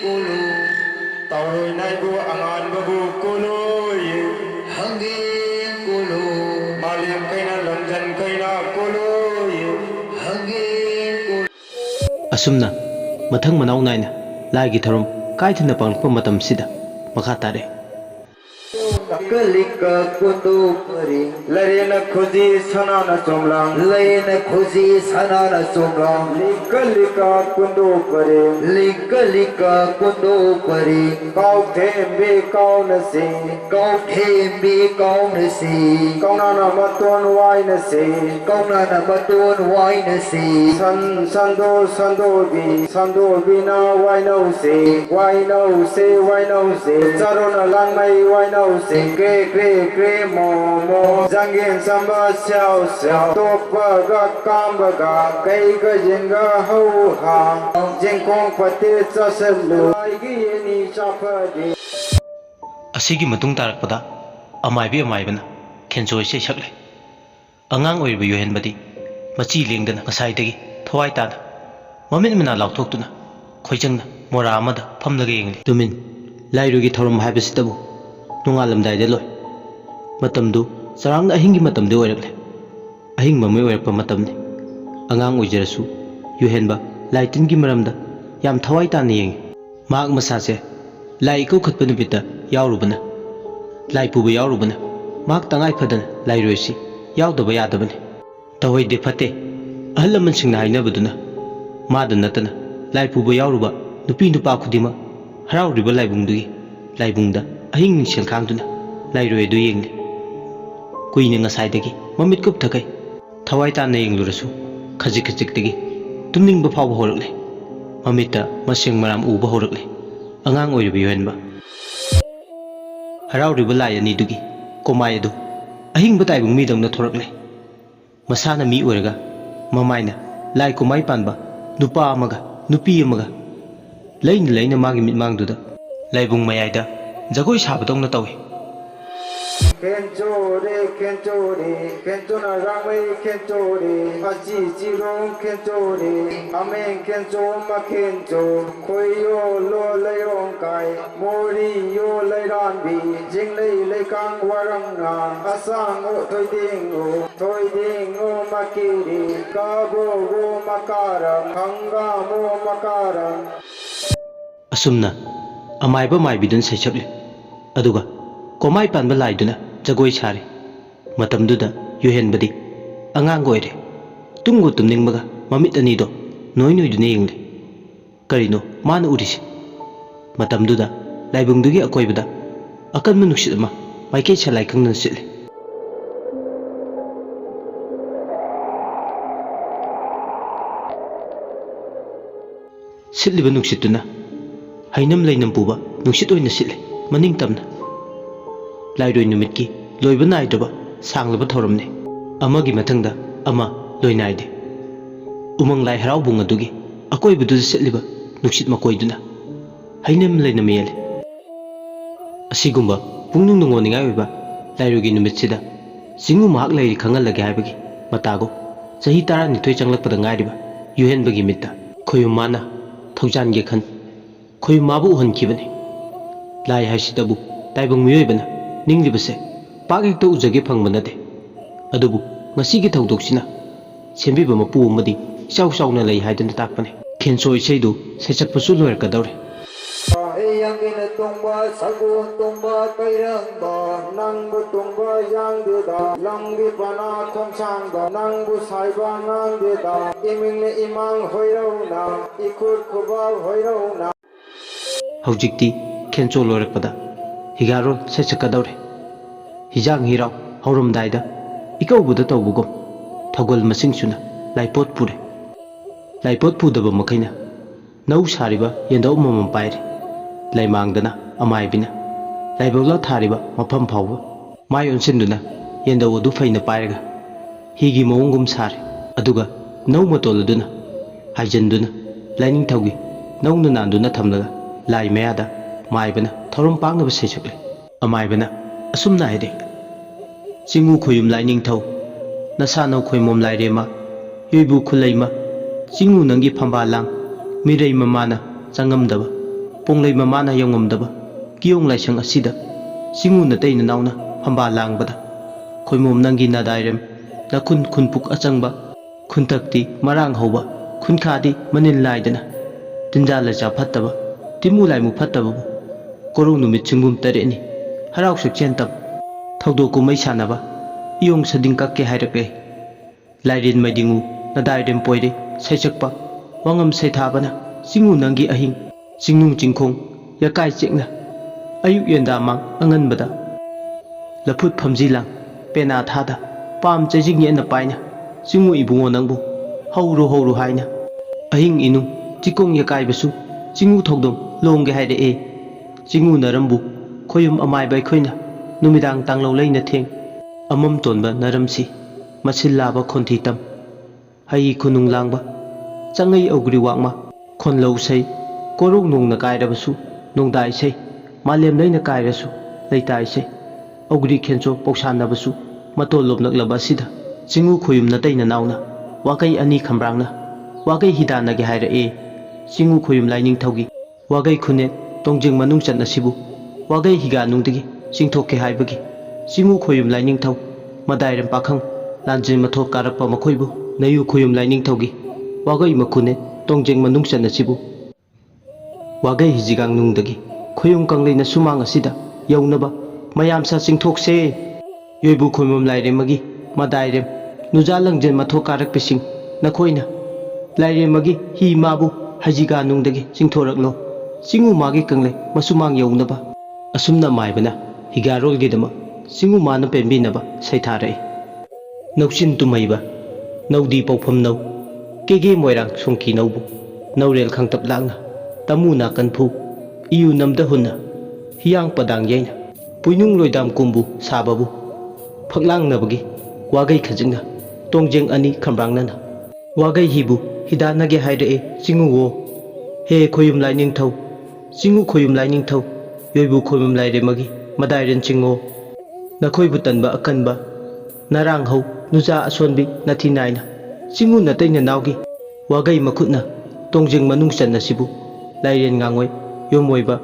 Kulu Tawai naibu angan babu kulu Hangi kulu Malim kaina lanjan kaina kulu Hangi kulu Asumna mathang manau naina laigi tharum kaithana pangpa matam sida makha tare Kalika kutu pari Larina khuji sanana chomlang Larina khuji sanana chomlang Likalika kundu pari Likalika kundu pari Kau thembi kau nasi Kau thembi kau nasi Kau nana matun wai nasi Kau nana matun wai nasi Sando bi na wai no se Wai no se Sarona lang mai wai no se Kre mo Zangin samba xiao Topa ga kamba ga Kai ga jinga hau ha Jingkong pati chasalu Aigi yeni chapadi asigi matung tarakpada amaibi amaibana khenjoi se sakle angang oiba yohenbadi machi lengdana ngasai dagi thawai tana mamin mina lauthoktuna khoijangna mora amada phamlaga yengli tumin lairugi thorum haibasitabu nungalamdai loi matamdu sarang ahingi matamde oirakle ahing mamai oirakpa matamni angang oijarasu yohenba laitingi maramda yam thawai tana yengi maak masase lai ko khatpa nubita yaurubana lai puba yaurubana maak tangai phadana lai roisi yaudaba yadabani tawai de phate ahalaman singna hainabaduna mada natana lai puba yauruba nupi nupa khudima harauriba laibungdugi laibungda ahing ningsel khangduna lai roi du yengli kuine ngasai dagi mamit kup thakai thawai tana yenglurasu khajik dagi tumningba phawba horakle mamita masing maram uba horakle angang oiriba yohenba harauriba lai ani dugi komai adu ahingba taibung midangna thorakle masana mi oiraga mamaina lai komai panba nupa amaga nupi amaga leina magi mitmangduda laibung mayaida jagoi sabadongna tawi Kenchore Kenchona ramai kenchore Haji jirong kenchore Amen kencho ma kencho Khoi yo lo lairong kai Mori yo lairan bi Jing lai kang warang na Asang o thoi ding o makiri Kabo go makarang Hanga mo makarang asumna amaiba maibidun saisakle aduga komai panba laiduna jagoi sare matamduda yohenbadi angang oire tungu tumningbaga mamit anido noidune yengle karino mana urisi matamduda laibungdugi akoibada akanma nuksit ama maikei salai khangna sitle sitliba nuksituna hainam leinam puba nuksit oina sitle maning tamna lairoi numitki loiba naidaba sanglaba thoramne amagi mathangda ama loinaide umang lai haraubung adugi akoibudu setliba nuksit makoiduna hainam leinam yele asigumba pungnung nungoningai oiba lairogi numitsida singu mahak lairi khangalage haibagi matago sahi 12 changlakpada ngairiba yuhenbagi mitta khoyumana thaujange khan khoyumabu uhankibani lai haisidabu taibung miyoibana ninglibase pakekta ujage phangba nate adubu ngasigi thaudoksina sembiba mapu amadi chauna lei haidana takpane khenso iseidu sechakpasu loirkadawre Yangina tumba sagu tumba kairangba Nangbu tumba yangdida Langgi pana thongsangba Nangbu saiba ngangdida Imingne imang hoirauna Ikur kuba hoirauna Haujikti khenso loirakpada higaro sechakadawre hijang hirau hauramdaida ikaubuda tawbugom thagol masingsuna laipot pudaba makaina nau sariba yendau mamam paire laimangdana amaibina laibawla thariba mafam phawba mai onsinduna yendau adu faina pairaga higi mawungum sare aduga nau matoladuna haijanduna laining thawgi nauna nanduna thamlaga lai mayada maibana thorum pangnaba sechakle amaibana asumna haide singu khoyum laining thau nasana khoymom lairema yoibu khulaima singu nangi phamba lang mirei mamana ꯆꯪꯉꯝꯗꯕ ꯄꯣꯡꯂꯩ ꯃꯃꯥꯅ ꯌꯧꯉꯝꯗꯕ ꯀꯤꯌꯣꯡ ꯂꯥꯏꯁꯪ ꯑꯁꯤꯗ ꯆꯤꯡꯉꯨ ꯅꯇꯩ ꯅꯅꯥꯎꯅ ꯐꯝꯕꯥꯜ ꯂꯥꯡꯕꯗ ꯈꯣꯏꯃꯣꯝ ꯅꯪꯒꯤ ꯅꯥꯗꯥꯏꯔꯦꯝ ꯅꯈꯨꯟ ꯈꯨꯟꯄꯨꯛ ꯑꯆꯪꯕ ꯈꯨꯟꯊꯛꯇꯤ ꯃꯔꯥꯡ ꯍꯧꯕ ꯈꯨꯟꯈꯥꯗꯤ ꯃꯅꯤꯜ ꯅꯥꯏꯗꯅ ꯇꯤꯟꯖꯥ ꯂꯩꯆꯥ ꯐꯠꯇꯕ ꯇꯤꯃꯨ ꯂꯥꯏꯃꯨ ꯐꯠꯇꯕꯕꯨ ꯀꯣꯔꯧ ꯅꯨꯃꯤꯠ ꯆꯤꯡꯒꯨꯝ ꯇꯔꯦꯠꯅꯤ ꯍꯔꯥꯎ ꯁꯛꯆꯦꯟꯇꯝ ꯊꯧꯗꯣꯛ ꯀꯨꯝꯃꯩ ꯁꯥꯟꯅꯕ ꯏꯌꯣꯡ ꯁꯗꯤꯡ ꯀꯛꯀꯦ ꯍꯥꯏꯔꯛꯂꯦ ꯂꯥꯏꯔꯦꯟ ꯃꯩꯗꯤꯡꯉꯨ ꯅꯗꯥꯏꯔꯦꯝ ꯄꯣꯏꯔꯦ ꯁꯩꯁꯛꯄ ꯋꯥꯉꯝ ꯁꯩꯊꯥꯕꯅ ꯆꯤꯡꯉꯨ ꯅꯪꯒꯤ ꯑꯍꯤꯡ ꯆꯤꯡꯅꯨꯡ ꯆꯤꯡꯈꯣꯡ ꯌꯀꯥꯏ ꯆꯦꯛꯅ ꯑꯌꯨꯛ ꯌꯦꯟꯗꯥꯃꯥꯡ ꯑꯉꯟꯕꯗ ꯂꯐꯨꯠ ꯐꯝꯖꯤꯂꯥꯡ ꯄꯦꯅꯥ ꯊꯥꯗ ꯄꯥꯝ ꯆꯩꯖꯤꯡ ꯌꯦꯠꯅ ꯄꯥꯏꯅ ꯆꯤꯡꯉꯨ ꯏꯕꯨꯡꯉꯣ ꯅꯪꯕꯨ ꯍꯧꯔꯨ ꯍꯧꯔꯨ ꯍꯥꯏꯅ ꯑꯍꯤꯡ ꯏꯅꯨꯡ ꯆꯤꯀꯣꯡ ꯌꯀꯥꯏꯕꯁꯨ ꯆꯤꯡꯉꯨ ꯊꯧꯗꯣꯝ ꯂꯣꯡꯒꯦ ꯍꯥꯏꯔꯛꯑꯦ ꯆꯤꯡꯉꯨ ꯅꯔꯝꯕꯨ ꯈꯣꯌꯨꯝ ꯑꯃꯥꯏꯕ ꯑꯩꯈꯣꯏꯅ ꯅꯨꯃꯤꯗꯥꯡ ꯇꯥꯡꯂꯧ ꯂꯩꯅ ꯊꯦꯡ ꯑꯃꯝ ꯇꯣꯟꯕ ꯅꯔꯝꯁꯤ ꯃꯁꯤꯜ ꯂꯥꯕ ꯈꯣꯟꯊꯤ ꯇꯝ ꯍꯩ ꯈꯨꯅꯨꯡ ꯂꯥꯡꯕ ꯆꯪꯉꯩ ꯑꯧꯒ꯭ꯔꯤ ꯋꯥꯛꯃ ꯈꯣꯟꯂꯧ ꯁꯩ ꯀꯣꯔꯧ ꯅꯣꯡꯅ ꯀꯥꯏꯔꯕꯁꯨ ꯅꯣꯡꯗꯥ ꯏꯁꯩ ꯃꯥꯂꯦꯝ ꯂꯩꯅ ꯀꯥꯏꯔꯁꯨ ꯂꯩꯇꯥ ꯏꯁꯩ ꯑꯧꯒ꯭ꯔꯤ ꯈꯦꯟꯆꯣ ꯄꯧꯁꯥꯟꯅꯕꯁꯨ ꯃꯇꯣꯜ ꯂꯣꯝꯂꯛꯂꯕ ꯑꯁꯤꯗ ꯆꯤꯡꯉꯨ ꯈꯣꯌꯨꯝ ꯅꯇꯩ ꯅꯅꯥꯎꯅ ꯋꯥꯀꯩ ꯑꯅꯤ ꯈꯝꯕ꯭ꯔꯥꯡꯅ ꯋꯥꯒꯩ ꯍꯤꯗꯥꯟꯅꯒꯦ ꯍꯥꯏꯔꯛꯑꯦ ꯆꯤꯡꯉꯨ ꯈꯣꯌꯨꯝ ꯂꯥꯏꯅꯤꯡꯊꯧꯒꯤ ꯋꯥꯒꯩ ꯈꯨꯅꯦꯠ ꯇꯣꯡꯖꯤꯡ ꯃꯅꯨꯡ ꯆꯠꯅꯁꯤꯕꯨ ꯋꯥꯒꯩ ꯍꯤꯒꯥꯅꯨꯡꯗꯒꯤ ꯆꯤꯡꯊꯣꯛꯀꯦ ꯍꯥꯏꯕꯒꯤ ꯆꯤꯡꯉꯨ ꯈꯣꯌꯨꯝ ꯂꯥꯏꯅꯤꯡꯊꯧ ꯃꯗꯥꯏꯔꯦꯝ ꯄꯥꯈꯪ ꯂꯥꯟꯖꯦꯟ ꯃꯊꯣꯛ ꯀꯥꯔꯛꯄ ꯃꯈꯣꯏꯕꯨ ꯅꯌꯨ ꯈꯣꯌꯨꯝ ꯂꯥꯏꯅꯤꯡꯊꯧꯒꯤ ꯋꯥꯒꯩ ꯃꯈꯨꯅꯦꯠ ꯇꯣꯡꯖꯤꯡ ꯃꯅꯨꯡ ꯆꯠꯅꯁꯤꯕꯨ ꯋꯥꯒꯩ ꯍꯤꯖꯤꯒꯥꯡꯅꯨꯡꯗꯒꯤ ꯈꯣꯌꯨꯝ ꯀꯪꯂꯩꯅ ꯁꯨꯃꯥꯡ ꯑꯁꯤꯗ ꯌꯧꯅꯕ ꯃꯌꯥꯝꯁꯥ ꯆꯤꯡꯊꯣꯛꯁꯦ ꯌꯣꯏꯕꯨ ꯈꯣꯏꯃꯣꯝ ꯂꯥꯏꯔꯦꯝꯃꯒꯤ ꯃꯗꯥꯏꯔꯦꯝ ꯅꯨꯖꯥ ꯂꯪꯖꯦꯟ ꯃꯊꯣꯛ ꯀꯥꯔꯛꯄꯁꯤꯡ ꯅꯈꯣꯏꯅ ꯂꯥꯏꯔꯦꯝꯃꯒꯤ ꯍꯤ ꯃꯥꯕꯨ ꯍꯩꯖꯤꯒꯥꯅꯨꯡꯗꯒꯤ ꯆꯤꯡꯊꯣꯔꯛꯂꯣ ꯆꯤꯡꯉꯨ ꯃꯥꯒꯤ ꯀꯪꯂꯩ ꯃꯁꯨꯃꯥꯡ ꯌꯧꯅꯕ ꯑꯁꯨꯝꯅ ꯃꯥꯏꯕꯅ ꯍꯤꯒꯥꯔꯣꯜꯒꯤꯗꯃꯛ ꯆꯤꯡꯉꯨ ꯃꯥꯅ ꯄꯦꯟꯕꯤꯅꯕ ꯁꯩꯊꯥꯔꯛꯏ ꯅꯧꯆꯤꯟ ꯇꯨꯝꯍꯩꯕ ꯅꯧꯗꯤ ꯄꯧꯐꯝ ꯅꯧ ꯀꯦꯒꯦ ꯃꯣꯏꯔꯥꯡ ꯁꯣꯡꯀꯤ ꯅꯧꯕꯨ ꯅꯧꯔꯦꯜ ꯈꯪꯇꯞ ꯂꯥꯡꯅ ꯇꯃꯨ ꯅꯥꯀꯟ ꯐꯨ ꯏꯌꯨ ꯅꯝꯗ ꯍꯨꯟꯅ ꯍꯤꯌꯥꯡ ꯄꯗꯥꯡ ꯌꯩꯅ ꯄꯨꯏꯅꯨꯡ ꯂꯣꯏꯗꯥꯝ ꯀꯨꯝꯕꯨ ꯁꯥꯕꯕꯨ ꯐꯛꯂꯥꯡꯅꯕꯒꯤ ꯋꯥꯒꯩ ꯈꯖꯤꯡꯅ ꯇꯣꯡꯖꯦꯡ ꯑꯅꯤ ꯈꯝꯕ꯭ꯔꯥꯡꯅꯅ ꯋꯥꯒꯩ ꯍꯤꯕꯨ ꯍꯤꯗꯥꯟꯅꯒꯦ ꯍꯥꯏꯔꯛꯑꯦ ꯆꯤꯡꯉꯨꯋꯣ ꯍꯦ ꯈꯣꯌꯨꯝ ꯂꯥꯏꯅꯤꯡꯊꯧ ꯆꯤꯡꯉꯨ ꯈꯣꯌꯨꯝ ꯂꯥꯏꯅꯤꯡꯊꯧ ꯌꯣꯏꯕꯨ ꯈꯣꯌꯨꯝ ꯂꯥꯏꯔꯦꯝꯃꯒꯤ ꯃꯗꯥꯏꯔꯦꯟ ꯆꯤꯡꯉꯣ ꯅꯈꯣꯏꯕꯨ ꯇꯟꯕ ꯑꯀꯟꯕ ꯅꯔꯥꯡꯍꯧ ꯅꯨꯖꯥ ꯑꯁꯣꯟꯕꯤ ꯅꯊꯤ ꯅꯥꯏꯅ ꯆꯤꯡꯉꯨ ꯅꯇꯩ ꯅꯅꯥꯎꯒꯤ ꯋꯥꯒꯩ ꯃꯈꯨꯠꯅ ꯇꯣꯡꯖꯤꯡ ꯃꯅꯨꯡ ꯆꯠꯅꯁꯤꯕꯨ ꯂꯥꯏꯔꯦꯟ ꯉꯥꯡꯉꯣꯏ ꯌꯣꯃꯣꯏꯕ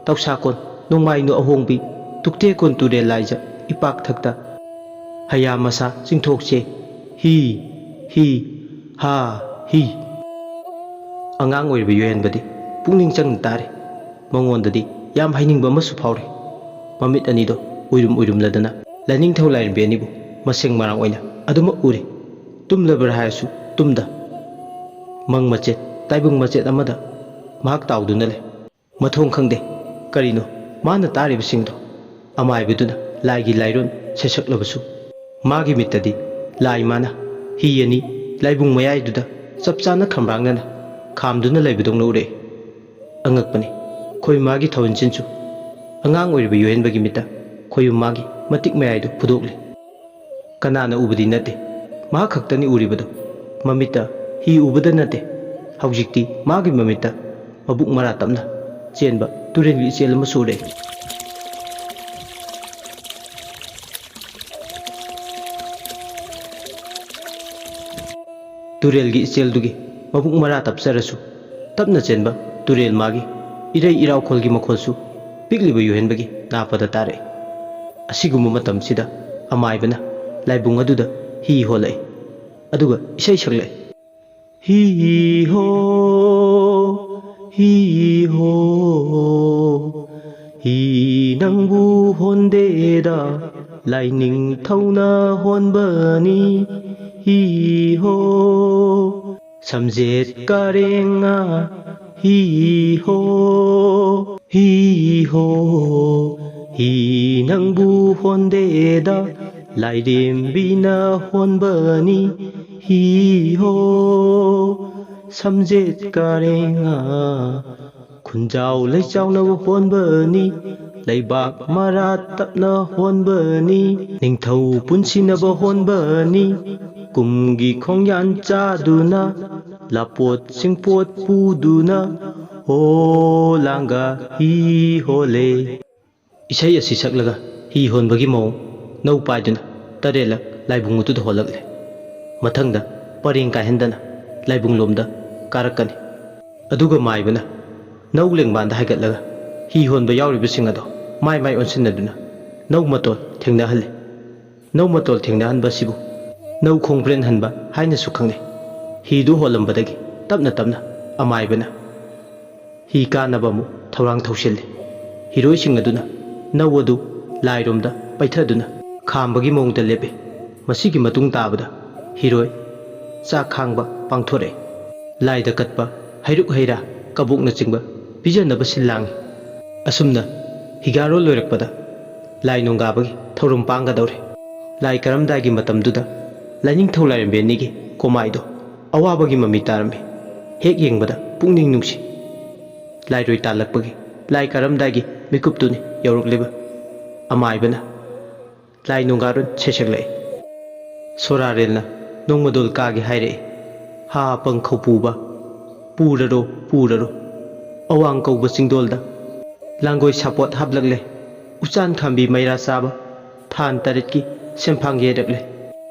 ꯇꯧꯁꯥꯀꯣꯟ ꯅꯣꯡꯃꯥꯏꯅꯨ ꯑꯍꯣꯡꯕꯤ ꯇꯨꯛꯇꯦꯀꯣꯟ ꯇꯨꯔꯦꯜ ꯂꯥꯏꯖ ꯏꯄꯥꯛ ꯊꯛꯇ ꯍꯌꯥ ꯃꯁꯥ ꯆꯤꯡꯊꯣꯛꯁꯦ ꯍꯤ ꯍꯤ ꯍꯥ ꯍꯤ ꯑꯉꯥꯡ ꯑꯣꯏꯔꯤꯕ ꯌꯣꯏꯍꯟꯕꯗꯤ ꯄꯨꯛꯅꯤꯡ ꯆꯪꯅ ꯇꯥꯔꯦ ꯃꯉꯣꯟꯗꯗꯤ ꯌꯥꯝ ꯍꯩꯅꯤꯡꯕ ꯑꯃꯁꯨ ꯐꯥꯎꯔꯦ ꯃꯃꯤꯠ ꯑꯅꯤꯗꯣ ꯎꯏꯔꯨꯝ ꯎꯏꯔꯨꯝꯂꯗꯅ ꯂꯥꯏꯅꯤꯡꯊꯧ ꯂꯥꯏꯔꯦꯝꯕꯤ ꯑꯅꯤꯕꯨ ꯃꯁꯦꯡ ꯃꯔꯥꯡ ꯑꯣꯏꯅ ꯑꯗꯨꯃꯛ ꯎꯔꯦ ꯇꯨꯝꯂꯕ꯭ꯔꯥ ꯍꯥꯏꯔꯁꯨ ꯇꯨꯝꯗ ꯃꯪ ꯃꯆꯦꯠ ꯇꯥꯏꯕꯪ ꯃꯆꯦꯠ ꯑꯃꯗ ꯃꯍꯥꯛ ꯇꯥꯎꯗꯨꯅ ꯂꯩ ꯃꯊꯣꯡ ꯈꯪꯗꯦ ꯀꯔꯤꯅꯣ ꯃꯥꯅ ꯇꯥꯔꯤꯕꯁꯤꯡꯗꯣ ꯑꯃꯥꯏꯕꯗꯨꯅ ꯂꯥꯏꯒꯤ ꯂꯥꯏꯔꯣꯟ ꯁꯩꯁꯛꯂꯕꯁꯨ ꯃꯥꯒꯤ ꯃꯤꯠꯇꯗꯤ ꯂꯥꯏ ꯃꯥꯅ ꯍꯤ ꯑꯅꯤ ꯂꯥꯏꯕꯨꯡ ꯃꯌꯥꯏꯗꯨꯗ ꯆꯞ ꯆꯥꯅ ꯈꯝꯕ꯭ꯔꯥꯡꯅꯅ ꯈꯥꯝꯗꯨꯅ ꯂꯩꯕꯗꯧꯅ ꯎꯔꯛꯏ ꯑꯉꯛꯄꯅꯤ ꯈꯣꯌꯨꯝ ꯃꯥꯒꯤ ꯊꯧꯟꯆꯤꯟꯁꯨ ꯑꯉꯥꯡ ꯑꯣꯏꯔꯤꯕ ꯌꯣꯏꯍꯟꯕꯒꯤ ꯃꯤꯠꯇ ꯈꯣꯌꯨꯝ ꯃꯥꯒꯤ ꯃꯇꯤꯛ ꯃꯌꯥꯏꯗꯨ ꯐꯨꯗꯣꯛꯂꯤ ꯀꯅꯥꯅ ꯎꯕꯗꯤ ꯅꯠꯇꯦ ꯃꯍꯥꯛ ꯈꯛꯇꯅꯤ ꯎꯔꯤꯕꯗꯣ ꯃꯃꯤꯠꯇ ꯍꯤ ꯎꯕꯗ ꯅꯠꯇꯦ ꯍꯧꯖꯤꯛꯇꯤ ꯃꯥꯒꯤ ꯃꯃꯤꯠꯇ ꯃꯕꯨꯛ ꯃꯔꯥ ꯇꯞꯅ ꯆꯦꯟꯕ ꯇꯨꯔꯦꯜꯒꯤ ꯏꯆꯦꯜ ꯑꯃꯁꯨ ꯎꯔꯛꯏ ꯇꯨꯔꯦꯜꯒꯤ ꯏꯆꯦꯜꯗꯨꯒꯤ ꯃꯕꯨꯛ ꯃꯔꯥ ꯇꯞꯆꯔꯁꯨ ꯇꯞꯅ ꯆꯦꯟꯕ ꯇꯨꯔꯦꯜ ꯃꯥꯒꯤ ꯏꯔꯩ ꯏꯔꯥꯎꯈꯣꯜꯒꯤ ꯃꯈꯣꯜꯁꯨ ꯄꯤꯛꯂꯤꯕ ꯌꯣꯏꯍꯟꯕꯒꯤ ꯅꯥꯄꯗ ꯇꯥꯔꯛꯏ ꯑꯁꯤꯒꯨꯝꯕ ꯃꯇꯝꯁꯤꯗ ꯑꯃꯥꯏꯕꯅ ꯂꯥꯏꯕꯨꯡ ꯑꯗꯨꯗ ꯍꯤ ꯍꯣꯜꯂꯛꯏ ꯑꯗꯨꯒ ꯏꯁꯩ ꯁꯛꯂꯛꯏ ꯍꯤ ꯍꯣ ꯍꯤ ꯍꯣ ꯍꯤ ꯅꯪꯕꯨ ꯍꯣꯟꯗꯦꯗ ꯂꯥꯏꯅꯤꯡꯊꯧꯅ ꯍꯣꯟꯕꯅꯤ ꯍꯤ ꯍꯣ ꯁꯝꯖꯦꯠ ꯀꯥꯔꯦꯡꯉꯥ ꯍꯤ ꯍꯣ ꯍꯤ ꯍꯣ ꯍꯤ ꯅꯪꯕꯨ ꯍꯣꯟꯗꯦꯗ ꯂꯥꯏꯔꯦꯝꯕꯤꯅ ꯍꯣꯟꯕꯅꯤ ꯍꯤ ꯍꯣ ꯁꯝꯖꯦꯠ ꯀꯥꯔꯦꯡꯉꯥ ꯈꯨꯟꯖꯥꯎ ꯂꯩꯆꯥꯎꯅ ꯍꯣꯟꯕꯅꯤ ꯂꯩꯕꯥꯛ ꯃꯔꯥ ꯇꯞꯅ ꯍꯣꯟꯕꯅꯤ ꯅꯤꯡꯊꯧ ꯄꯨꯟꯁꯤꯅꯕ ꯍꯣꯟꯕꯅꯤ ꯀꯨꯝꯒꯤ ꯈꯣꯡꯌꯥꯟ ꯆꯥꯗꯨꯅ ꯂꯥꯄꯣꯠ ꯁꯤꯡꯄꯣꯠ ꯄꯨꯗꯨꯅ ꯍꯣ ꯂꯥꯡꯒ ꯍꯤ ꯍꯣꯜꯂꯦ ꯏꯁꯩ ꯑꯁꯤ ꯁꯛꯂꯒ ꯍꯤ ꯍꯣꯟꯕꯒꯤ ꯃꯑꯣꯡ ꯅꯧ ꯄꯥꯏꯗꯨꯅ ꯇꯔꯦꯠꯂꯛ ꯂꯥꯏꯕꯨꯡ ꯑꯗꯨꯗ ꯍꯣꯜꯂꯛꯂꯦ ꯃꯊꯪꯗ ꯄꯔꯦꯡ ꯀꯥꯏꯍꯟꯗꯅ ꯂꯥꯏꯕꯨꯡ ꯂꯣꯝꯗ ꯀꯥꯔꯛꯀꯅꯤ ꯑꯗꯨꯒ ꯃꯥꯏꯕꯅ ꯅꯧ ꯂꯦꯡꯕꯥꯟꯗ ꯍꯥꯏꯒꯠꯂꯒ ꯍꯤ ꯍꯣꯟꯕ ꯌꯥꯎꯔꯤꯕꯁꯤꯡ ꯑꯗꯣ ꯃꯥꯏ ꯃꯥꯏ ꯑꯣꯟꯁꯤꯟꯅꯗꯨꯅ ꯅꯧ ꯃꯇꯣꯜ ꯊꯦꯡꯅꯍꯜꯂꯤ꯫ ꯅꯧ ꯃꯇꯣꯜ ꯊꯦꯡꯅꯍꯟꯕ ꯑꯁꯤꯕꯨ ꯅꯧ ꯈꯣꯡꯕ꯭ꯔꯦꯟ ꯍꯟꯕ ꯍꯥꯏꯅꯁꯨ ꯈꯪꯅꯩ꯫ ꯍꯤꯗꯨ ꯍꯣꯜꯂꯝꯕꯗꯒꯤ ꯇꯞꯅ ꯇꯞꯅ ꯑꯃꯥꯏꯕꯅ ꯍꯤ ꯀꯥꯅꯕ ꯑꯃꯨꯛ ꯊꯧꯔꯥꯡ ꯊꯧꯁꯤꯜꯂꯤ꯫ ꯍꯤꯔꯣꯏꯁꯤꯡ ꯑꯗꯨꯅ ꯅꯧ ꯑꯗꯨ ꯂꯥꯏꯔꯣꯝꯗ ꯄꯩꯊꯗꯨꯅ ꯈꯥꯝꯕꯒꯤ ꯃꯑꯣꯡꯗ ꯂꯦꯞꯄꯤ꯫ ꯃꯁꯤꯒꯤ ꯃꯇꯨꯡ ꯇꯥꯕꯗ ꯍꯤꯔꯣꯏ ꯆꯥꯛ ꯈꯥꯡꯕ ꯄꯥꯡꯊꯣꯔꯛꯏ꯫ ꯂꯥꯏꯗ ꯀꯠꯄ ꯍꯩꯔꯨꯛ ꯍꯩꯔꯥ ꯀꯕꯣꯛꯅꯆꯤꯡꯕ ꯄꯤꯖꯅꯕ ꯁꯤꯜ ꯂꯥꯡꯏ꯫ ꯑꯁꯨꯝꯅ ꯍꯤꯒꯥꯔꯣꯜ ꯂꯣꯏꯔꯛꯄꯗ ꯂꯥꯏ ꯅꯣꯡꯒꯥꯕꯒꯤ ꯊꯧꯔꯝ ꯄꯥꯡꯒꯗꯧꯔꯦ꯫ ꯂꯥꯏ ꯀꯔꯝꯗꯥꯏꯒꯤ ꯃꯇꯝꯗꯨꯗ ꯂꯥꯏꯅꯤꯡꯊꯧ ꯂꯥꯏꯔꯦꯝꯕꯤ ꯑꯅꯤꯒꯤ ꯀꯣꯃꯥꯏꯗꯣ ꯑꯋꯥꯕꯒꯤ ꯃꯃꯤ ꯇꯥꯔꯝꯃꯤ꯫ ꯍꯦꯛ ꯌꯦꯡꯕꯗ ꯄꯨꯛꯅꯤꯡ ꯅꯨꯡꯁꯤ꯫ ꯂꯥꯏꯔꯣꯏ ꯇꯥꯜꯂꯛꯄꯒꯤ ꯂꯥꯏ ꯀꯔꯝꯗꯥꯏꯒꯤ ꯃꯤꯀꯨꯞꯇꯨꯅꯤ ꯌꯧꯔꯛꯂꯤꯕ꯫ ꯑꯃꯥꯏꯕꯅ ꯂꯥꯏ ꯅꯣꯡꯒꯥꯔꯣꯜ ꯁꯩꯁꯛꯂꯛꯏ꯫ ꯁꯣꯔꯥꯔꯦꯜꯅ ꯅꯣꯡꯃꯗꯣꯜ ꯀꯥꯒꯦ ꯍꯥꯏꯔꯛꯏ꯫ ꯍꯥ ꯄꯪꯈꯧ ꯄꯨꯕ ꯄꯨꯔꯔꯣ ꯄꯨꯔꯔꯣ ꯑꯋꯥꯡ ꯀꯧꯕ ꯆꯤꯡꯗꯣꯜꯗ ꯂꯥꯡꯒꯣꯏ ꯁꯥꯄꯣꯠ ꯍꯥꯞꯂꯛꯂꯦ꯫ ꯎꯆꯥꯟ ꯈꯥꯝꯕꯤ ꯃꯩꯔꯥ ꯆꯥꯕ ꯊꯥꯟ ꯇꯔꯦꯠꯀꯤ ꯁꯦꯟꯐꯥꯡ ꯌꯩꯔꯛꯂꯦ꯫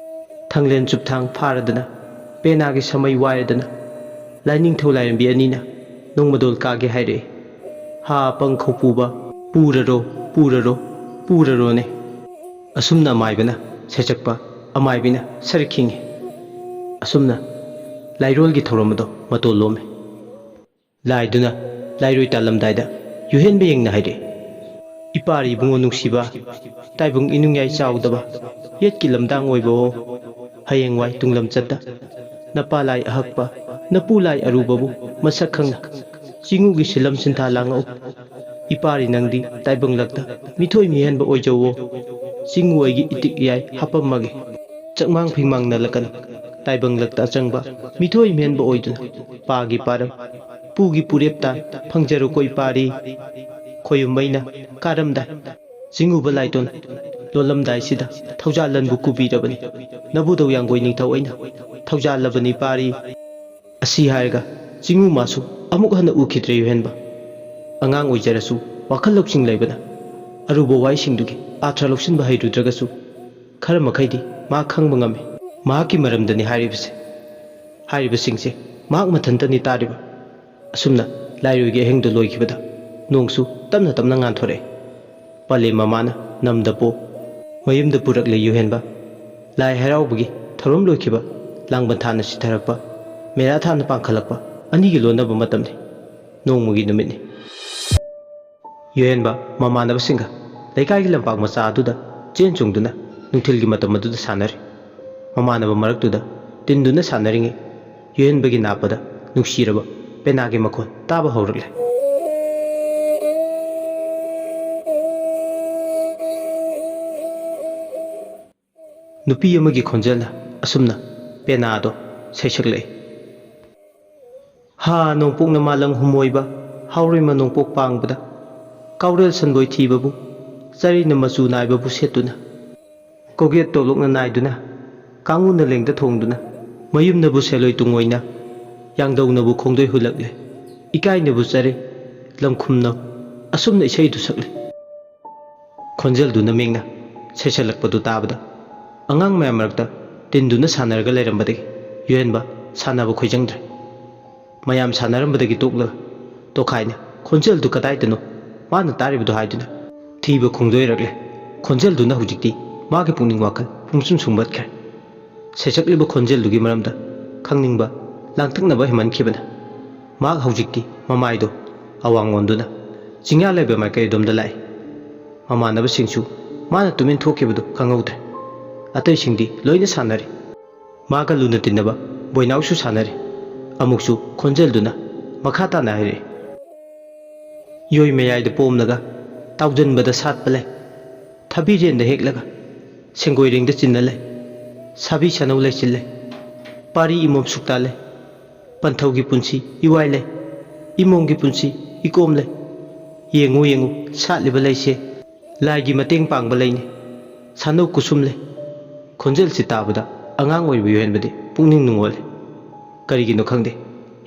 ꯊꯪꯂꯦꯟ ꯆꯨꯞꯊꯥꯡ ꯐꯥꯔꯗꯅ ꯄꯦꯅꯥꯒꯤ ꯁꯃꯩ ꯋꯥꯏꯔꯗꯅ ꯂꯥꯏꯅꯤꯡꯊꯧ ꯂꯥꯏꯔꯦꯝꯕꯤ ꯑꯅꯤꯅ ꯅꯣꯡꯃꯗꯣꯜ ꯀꯥꯒꯦ ꯍꯥꯏꯔꯛꯏ꯫ ꯍꯥ ꯄꯪꯈꯧ ꯄꯨꯕ ꯄꯨꯔꯔꯣ ꯄꯨꯔꯔꯣ ꯄꯨꯔꯔꯣꯅꯦ꯫ ꯑꯁꯨꯝꯅ ꯑꯃꯥꯏꯕꯅ ꯁꯩꯁꯛꯄ ꯑꯃꯥꯏꯕꯤꯅ ꯁꯔꯤꯛ ꯈꯤꯡꯏ꯫ ꯑꯁꯨꯝꯅ ꯂꯥꯏꯔꯣꯜꯒꯤ ꯊꯧꯔꯝ ꯑꯗꯣ ꯃꯇꯣꯜ ꯂꯣꯝꯃꯤ꯫ ꯂꯥꯏꯗꯨꯅ ꯂꯥꯏꯔꯣꯏ ꯇꯥꯜꯂꯝꯗꯥꯏꯗ ꯌꯨꯍꯦꯟꯕ ꯌꯦꯡꯅ ꯍꯥꯏꯔꯛꯏ꯫ ꯏꯄꯥꯔꯤ ꯏꯕꯨꯡꯉꯣ ꯅꯨꯡꯁꯤꯕ ꯇꯥꯏꯕꯪ ꯏꯅꯨꯡꯌꯥꯏ ꯆꯥꯎꯗꯕ ꯌꯦꯠꯀꯤ ꯂꯝꯗꯥꯡ ꯑꯣꯏꯕꯋꯣ ꯍꯌꯦꯡꯋꯥꯏ ꯇꯨꯡꯂꯝꯆꯠꯇ ꯅꯄꯥ ꯂꯥꯏ ꯑꯍꯛꯄ ꯅꯄꯨ ꯂꯥꯏ ꯑꯔꯨꯕꯕꯨ ꯃꯁꯛ ꯈꯪꯅ ꯆꯤꯉꯨꯒꯤ ꯁꯤꯜꯂꯝ ꯁꯤꯟꯊꯥ ꯂꯥꯡꯉꯛꯎ꯫ ꯏꯄꯥꯔꯤ ꯅꯪꯗꯤ ꯇꯥꯏꯕꯪꯂꯛꯇ ꯃꯤꯊꯣꯏ ꯃꯤꯍꯦꯟꯕ ꯑꯣꯏꯖꯧꯋꯣ ꯆꯤꯉꯨ ꯑꯩꯒꯤ ꯏꯇꯤꯛ ꯏꯌꯥꯏ ꯍꯥꯞꯄꯝꯃꯒꯦ ꯆꯛꯃꯥꯡ ꯐꯤꯡꯃꯥꯡ ꯅꯂꯛꯀꯅꯨ ꯇꯥꯏꯕꯪꯂꯛꯇ ꯑꯆꯪꯕ ꯃꯤꯊꯣꯏ ꯃꯤꯍꯦꯟꯕ ꯑꯣꯏꯗꯨꯅ ꯄꯥꯒꯤ ꯄꯥꯔꯝ ꯄꯨꯒꯤ ꯄꯨꯔꯦꯞꯇꯥꯟ ꯐꯪꯖꯔꯣꯀꯣ ꯏꯄꯥꯔꯤ꯫ ꯈꯣꯌꯨꯝꯃꯩꯅ ꯀꯥꯔꯝꯗꯥꯏ ꯆꯤꯉꯨꯕ ꯂꯥꯏꯇꯣꯟ ꯂꯣꯜꯂꯝꯗꯥꯏꯁꯤꯗ ꯊꯧꯖꯥꯜꯂꯟꯕꯨ ꯀꯨꯕꯤꯔꯕꯅꯤ ꯅꯕꯨꯗꯧ ꯌꯥꯡꯒꯣꯏ ꯅꯤꯡꯊꯧ ꯑꯩꯅ ꯊꯧꯖꯥꯜꯂꯕꯅꯤ ꯄꯥꯔꯤ꯫ ꯑꯁꯤ ꯍꯥꯏꯔꯒ ꯆꯤꯉꯨ ꯃꯥꯁꯨ ꯑꯃꯨꯛ ꯍꯟꯅ ꯎꯈꯤꯗ꯭ꯔꯦ ꯌꯨꯍꯦꯟꯕ꯫ ꯑꯉꯥꯡ ꯑꯣꯏꯖꯔꯁꯨ ꯋꯥꯈꯜ ꯂꯧꯁꯤꯡ ꯂꯩꯕꯅ ꯑꯔꯨꯕ ꯋꯥꯍꯩꯁꯤꯡꯗꯨꯒꯤ ꯑꯥꯊ꯭ꯔ ꯂꯧꯁꯤꯟꯕ ꯍꯩꯔꯨꯗ꯭ꯔꯒꯁꯨ ꯈꯔ ꯃꯈꯩꯗꯤ ꯃꯍꯥꯛ ꯈꯪꯕ ꯉꯝꯃꯤ꯫ ꯃꯍꯥꯛꯀꯤ ꯃꯔꯝꯗꯅꯤ ꯍꯥꯏꯔꯤꯕꯁꯦ꯫ ꯍꯥꯏꯔꯤꯕꯁꯤꯡꯁꯦ ꯃꯍꯥꯛ ꯃꯊꯟꯇꯅꯤ ꯇꯥꯔꯤꯕ꯫ ꯑꯁꯨꯝꯅ ꯂꯥꯏꯔꯣꯏꯒꯤ ꯑꯍꯤꯡꯗꯨ ꯂꯣꯏꯈꯤꯕꯗ ꯅꯣꯡꯁꯨ ꯇꯞꯅ ꯇꯞꯅ ꯉꯥꯟꯊꯣꯔꯛꯏ꯫ ꯄꯂꯦꯝ ꯃꯃꯥꯅ ꯅꯝꯗ ꯄꯣ ꯃꯌꯨꯝꯗ ꯄꯨꯔꯛꯂꯦ ꯌꯨꯍꯦꯟꯕ꯫ ꯂꯥꯏ ꯍꯔꯥꯎꯕꯒꯤ ꯊꯧꯔꯝ ꯂꯣꯏꯈꯤꯕ ꯂꯥꯡꯕꯟ ꯊꯥꯅ ꯁꯤꯊꯔꯛꯄ ꯃꯦꯔꯥ ꯊꯥꯅ ꯄꯥꯡꯈꯠꯂꯛꯄ ꯑꯅꯤꯒꯤ ꯂꯣꯟꯅꯕ ꯃꯇꯝꯅꯤ꯫ ꯅꯣꯡꯃꯒꯤ ꯅꯨꯃꯤꯠꯅꯤ꯫ ꯌꯨꯍꯦꯟꯕ ꯃꯃꯥꯟꯅꯕꯁꯤꯡꯒ ꯂꯩꯀꯥꯏꯒꯤ ꯂꯝꯄꯥꯛ ꯃꯆꯥ ꯑꯗꯨꯗ ꯆꯦꯟ ꯆꯣꯡꯗꯨꯅ ꯅꯨꯡꯊꯤꯜꯒꯤ ꯃꯇꯝ ꯑꯗꯨꯗ ꯁꯥꯟꯅꯔꯤ꯫ ꯃꯃꯥꯟꯅꯕ ꯃꯔꯛꯇꯨꯗ ꯇꯤꯟꯗꯨꯅ ꯁꯥꯟꯅꯔꯤꯉꯩ ꯌꯨꯍꯦꯟꯕꯒꯤ ꯅꯥꯄꯗ ꯅꯨꯡꯁꯤꯔꯕ ꯄꯦꯅꯥꯒꯤ ꯃꯈꯣꯟ ꯇꯥꯕ ꯍꯧꯔꯛꯂꯦ꯫ ꯅꯨꯄꯤ ꯑꯃꯒꯤ ꯈꯣꯟꯖꯦꯜꯅ ꯑꯁꯨꯝꯅ ꯄꯦꯅꯥ ꯑꯗꯣ ꯁꯩꯁꯛꯂꯛꯏ꯫ ꯍꯥ ꯅꯣꯡꯄꯣꯛꯅ ꯃꯥꯂꯪ ꯍꯨꯝꯃꯣꯏꯕ ꯍꯥꯎꯔꯩꯃ ꯅꯣꯡꯄꯣꯛ ꯄꯥꯡꯕꯗ ꯀꯥꯎꯔꯦꯜ ꯁꯟꯕꯣꯏ ꯊꯤꯕꯕꯨ ꯆꯔꯩꯅ ꯃꯆꯨ ꯅꯥꯏꯕꯕꯨ ꯁꯦꯠꯇꯨꯅ ꯀꯣꯒꯦꯠ ꯇꯣꯛꯂꯣꯛꯅ ꯅꯥꯏꯗꯨꯅ ꯀꯥꯡꯉꯨꯅ ꯂꯦꯡꯗ ꯊꯣꯡꯗꯨꯅ ꯃꯌꯨꯝꯅꯕꯨ ꯁꯦꯂꯣꯏ ꯇꯨꯡꯑꯣꯏꯅ ꯌꯥꯡꯗꯧꯅꯕꯨ ꯈꯣꯡꯗꯣꯏ ꯍꯨꯜꯂꯛꯂꯦ ꯏꯀꯥꯏꯅꯕꯨ ꯆꯔꯩ ꯂꯝꯈꯨꯝꯅ ꯑꯁꯨꯝꯅ ꯏꯁꯩꯗꯨ ꯁꯛꯂꯤ꯫ ꯈꯣꯟꯖꯦꯜꯗꯨꯅ ꯃꯤꯡꯅ ꯁꯩꯁꯛꯂꯛꯄꯗꯨ ꯇꯥꯕꯗ ꯑꯉꯥꯡ ꯃꯌꯥꯝ ꯃꯔꯛꯇ ꯇꯤꯟꯗꯨꯅ ꯁꯥꯟꯅꯔꯒ ꯂꯩꯔꯝꯕꯗꯒꯤ ꯌꯨꯍꯦꯟꯕ ꯁꯥꯟꯅꯕ ꯈꯣꯏꯖꯪꯗ꯭ꯔꯦ꯫ ꯃꯌꯥꯝ ꯁꯥꯟꯅꯔꯝꯕꯗꯒꯤ ꯇꯣꯛꯂꯒ ꯇꯣꯈꯥꯏꯅ ꯈꯣꯟꯖꯦꯜꯗꯨ ꯀꯗꯥꯏꯗꯅꯣ ꯃꯥꯅ ꯇꯥꯔꯤꯕꯗꯨ ꯍꯥꯏꯗꯨꯅ ꯊꯤꯕ ꯈꯣꯡꯗꯣꯏꯔꯛꯂꯦ꯫ ꯈꯣꯟꯖꯦꯜꯗꯨꯅ ꯍꯧꯖꯤꯛꯇꯤ ꯃꯥꯒꯤ ꯄꯨꯛꯅꯤꯡ ꯋꯥꯈꯜ ꯄꯨꯡꯁꯨꯝ ꯁꯨꯝꯕꯠꯈ꯭ꯔꯦ꯫ ꯁꯩꯁꯛꯂꯤꯕ ꯈꯣꯟꯖꯦꯜꯗꯨꯒꯤ ꯃꯔꯝꯗ ꯈꯪꯅꯤꯡꯕ ꯂꯥꯡꯇꯛꯅꯕ ꯍꯦꯃꯟꯈꯤꯕꯅ ꯃꯍꯥꯛ ꯍꯧꯖꯤꯛꯇꯤ ꯃꯃꯥꯏꯗꯣ ꯑꯋꯥꯡ ꯑꯣꯟꯗꯨꯅ ꯆꯤꯡꯌꯥ ꯂꯩꯕ ꯃꯥꯏꯀꯩ ꯑꯗꯣꯝꯗ ꯂꯥꯛꯏ꯫ ꯃꯃꯥꯟꯅꯕꯁꯤꯡꯁꯨ ꯃꯥꯅ ꯇꯨꯃꯤꯟ ꯊꯣꯛꯈꯤꯕꯗꯨ ꯈꯪꯍꯧꯗ꯭ꯔꯦ꯫ ꯑꯇꯩꯁꯤꯡꯗꯤ ꯂꯣꯏꯅ ꯁꯥꯟꯅꯔꯤ꯫ ꯃꯥꯒ ꯂꯨꯅ ꯇꯤꯟꯅꯕ ꯕꯣꯏꯅꯥꯎꯁꯨ ꯁꯥꯟꯅꯔꯤ꯫ ꯑꯃꯨꯛꯁꯨ ꯈꯣꯟꯖꯦꯜꯗꯨꯅ ꯃꯈꯥ ꯇꯥꯅ ꯍꯥꯏꯔꯛꯏ꯫ ꯌꯣꯏ ꯃꯌꯥꯏꯗ ꯄꯣꯝꯂꯒ ꯇꯥꯎꯖꯟꯕꯗ ꯁꯥꯠꯄ ꯂꯩ ꯊꯕꯤꯔꯦꯟꯗ ꯍꯦꯛꯂꯒ ꯁꯦꯡꯒꯣꯏꯔꯦꯡꯗ ꯆꯤꯟꯅ ꯂꯩ ꯁꯥꯕꯤ ꯁꯅꯧ ꯂꯩꯆꯤꯜ ꯂꯩ ꯄꯥꯔꯤ ꯏꯃꯣꯝ ꯁꯨꯛꯇꯥ ꯂꯩ ꯄꯟꯊꯧꯒꯤ ꯄꯨꯟꯁꯤ ꯏꯋꯥꯏ ꯂꯩ ꯏꯃꯣꯝꯒꯤ ꯄꯨꯟꯁꯤ ꯏꯀꯣꯝ ꯂꯩ ꯌꯦꯡꯉꯨ ꯌꯦꯡꯉꯨ ꯁꯥꯠꯂꯤꯕ ꯂꯩꯁꯦ ꯂꯥꯏꯒꯤ ꯃꯇꯦꯡ ꯄꯥꯡꯕ ꯂꯩꯅꯤ ꯁꯥꯅꯧ ꯀꯨꯁꯨꯝ ꯂꯩ꯫ ꯈꯣꯟꯖꯦꯜꯁꯤ ꯇꯥꯕꯗ ꯑꯉꯥꯡ ꯑꯣꯏꯔꯤꯕ ꯌꯨꯍꯦꯟꯕꯗꯤ ꯄꯨꯛꯅꯤꯡ ꯅꯨꯡꯉꯣꯜꯂꯤ꯫ ꯀꯔꯤꯒꯤꯅꯣ ꯈꯪꯗꯦ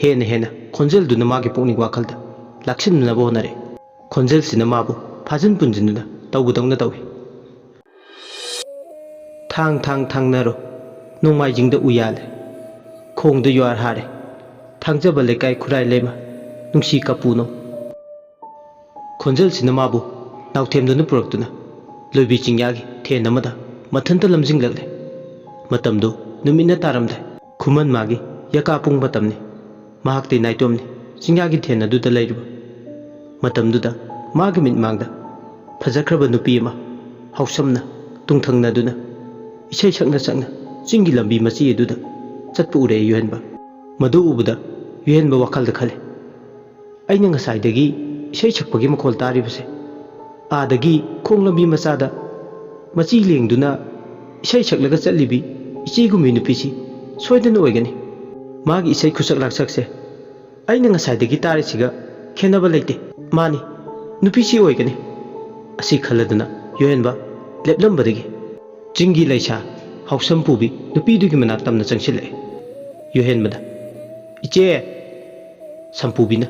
ꯍꯦꯟꯅ ꯍꯦꯟꯅ ꯈꯣꯟꯖꯦꯜꯗꯨꯅ ꯃꯥꯒꯤ ꯄꯨꯛꯅꯤꯡ ꯋꯥꯈꯜꯗ ꯂꯥꯛꯁꯤꯟꯅꯅꯕ ꯍꯣꯠꯅꯔꯦ꯫ ꯈꯣꯟꯖꯦꯜꯁꯤꯅ ꯃꯥꯕꯨ ꯐꯥꯖꯤꯟ ꯄꯨꯟꯖꯤꯟꯗꯨꯅ ꯇꯧꯕꯗꯧꯅ ꯇꯧꯏ꯫ ꯊꯥꯡ ꯊꯥꯡ ꯊꯥꯡꯅꯔꯣ ꯅꯣꯡꯃꯥꯏꯖꯤꯡꯗ ꯎꯌꯥꯜꯂꯦ ꯈꯣꯡꯗ ꯌꯨꯍꯥꯔ ꯍꯥꯔꯦ ꯊꯥꯡꯖꯕ ꯂꯩꯀꯥꯏ ꯈꯨꯔꯥꯏ ꯂꯩꯃ ꯅꯨꯡꯁꯤ ꯀꯄꯨꯅꯣ ꯈꯣꯟꯖꯦꯜꯁꯤꯅ ꯃꯥꯕꯨ ꯅꯥꯎꯊꯦꯝꯗꯨꯅ ꯄꯨꯔꯛꯇꯨꯅ ꯂꯣꯏꯕꯤ ꯆꯤꯡꯌꯥꯒꯤ ꯊꯦꯟ ꯑꯃꯗ ꯃꯊꯟꯇ ꯂꯝꯖꯤꯡꯂꯛꯂꯦ꯫ ꯃꯇꯝꯗꯨ ꯅꯨꯃꯤꯠꯅ ꯇꯥꯔꯝꯗꯥꯏ ꯈꯨꯃꯟ ꯃꯥꯒꯤ ꯌꯀꯥ ꯄꯨꯡ ꯃꯇꯝꯅꯤ꯫ ꯃꯍꯥꯛꯇꯤ ꯅꯥꯏꯇꯣꯝꯅꯤ ꯆꯤꯡꯌꯥꯒꯤ ꯊꯦꯟ ꯑꯗꯨꯗ ꯂꯩꯔꯤꯕ꯫ ꯃꯇꯝꯗꯨꯗ ꯃꯥꯒꯤ ꯃꯤꯠꯃꯥꯡꯗ ꯐꯖꯈ꯭ꯔꯕ ꯅꯨꯄꯤ ꯑꯃ ꯍꯥꯎꯁꯝꯅ ꯇꯨꯡꯊꯪꯅꯗꯨꯅ ꯏꯁꯩ ꯁꯛꯅ ꯁꯛꯅ ꯆꯤꯡꯒꯤ ꯂꯝꯕꯤ ꯃꯆꯤ ꯑꯗꯨꯗ ꯆꯠꯄ ꯎꯔꯛꯑꯦ ꯌꯨꯍꯦꯟꯕ꯫ ꯃꯗꯨ ꯎꯕꯗ ꯌꯨꯍꯦꯟꯕ ꯋꯥꯈꯜꯗ ꯈꯜꯂꯦ, ꯑꯩꯅ ꯉꯁꯥꯏꯗꯒꯤ ꯏꯁꯩ ꯁꯛꯄꯒꯤ ꯃꯈꯣꯜ ꯇꯥꯔꯤꯕꯁꯦ ꯑꯥꯗꯒꯤ ꯈꯣꯡ ꯂꯝꯕꯤ ꯃꯆꯥꯗ ꯃꯆꯤ ꯂꯦꯡꯗꯨꯅ ꯏꯁꯩ ꯁꯛꯂꯒ ꯆꯠꯂꯤꯕꯤ ꯏꯆꯦꯒꯨꯝꯕꯤ ꯅꯨꯄꯤꯁꯤ ꯁꯣꯏꯗꯅ ꯑꯣꯏꯒꯅꯤ꯫ ꯃꯥꯒꯤ ꯏꯁꯩ ꯈꯨꯁꯛ ꯂꯥꯛꯁꯛꯁꯦ ꯑꯩꯅ ꯉꯁꯥꯏꯗꯒꯤ ꯇꯥꯔꯤꯁꯤꯒ ꯈꯦꯟꯅꯕ ꯂꯩꯇꯦ, ꯃꯥꯅꯤ ꯅꯨꯄꯤꯁꯤ ꯑꯣꯏꯒꯅꯤ꯫ ꯑꯁꯤ ꯈꯜꯂꯗꯨꯅ ꯌꯨꯍꯦꯟꯕ ꯂꯦꯞꯂꯝꯕꯗꯒꯤ ꯆꯤꯡꯒꯤ ꯂꯩꯁꯥ ꯍꯥꯎꯁꯝ ꯄꯨꯕꯤ ꯅꯨꯄꯤꯗꯨꯒꯤ ꯃꯅꯥꯛ ꯇꯝꯅ ꯆꯪꯁꯤꯜꯂꯛꯑꯦ꯫ ꯌꯨꯍꯦꯟꯕꯗ ꯏꯆꯦ, ꯁꯝꯄꯨꯕꯤꯅ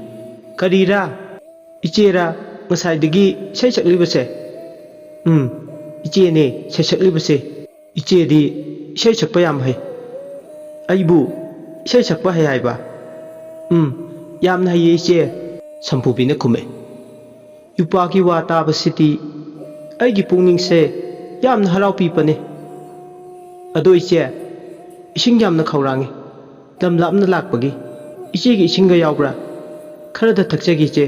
ꯀꯔꯤꯔꯥ ꯏꯆꯦꯔꯥ ꯉꯁꯥꯏꯗꯒꯤ ꯏꯁꯩ ꯁꯛꯂꯤꯕꯁꯦ? ꯏꯆꯦꯅꯦ ꯏꯁꯩ ꯁꯛꯂꯤꯕꯁꯦ, ꯏꯆꯦꯗꯤ ꯏꯁꯩ ꯁꯛꯄ ꯌꯥꯝ ꯍꯩ꯫ ꯑꯩꯕꯨ ꯏꯁꯩ ꯁꯛꯄ ꯍꯩ ꯍꯥꯏꯕ? ꯌꯥꯝꯅ ꯍꯩꯌꯦ ꯏꯆꯦ, ꯁꯝꯄꯨꯕꯤꯅ ꯈꯨꯝꯃꯛꯑꯦ꯫ ꯌꯨꯄꯥꯒꯤ ꯋꯥ ꯇꯥꯕꯁꯤꯗꯤ ꯑꯩꯒꯤ ꯄꯨꯛꯅꯤꯡꯁꯦ ꯌꯥꯝꯅ ꯍꯔꯥꯎꯄꯤꯕꯅꯦ꯫ ꯑꯗꯣ ꯏꯆꯦ, ꯏꯁꯤꯡ ꯌꯥꯝꯅ ꯈꯧꯔꯥꯡꯉꯤ, ꯂꯝ ꯂꯥꯞꯅ ꯂꯥꯛꯄꯒꯤ ꯏꯆꯦꯒꯤ ꯏꯁꯤꯡꯒ ꯌꯥꯎꯕ꯭ꯔꯥ? ꯈꯔꯗ ꯊꯛꯆꯒꯦ ꯏꯆꯦ,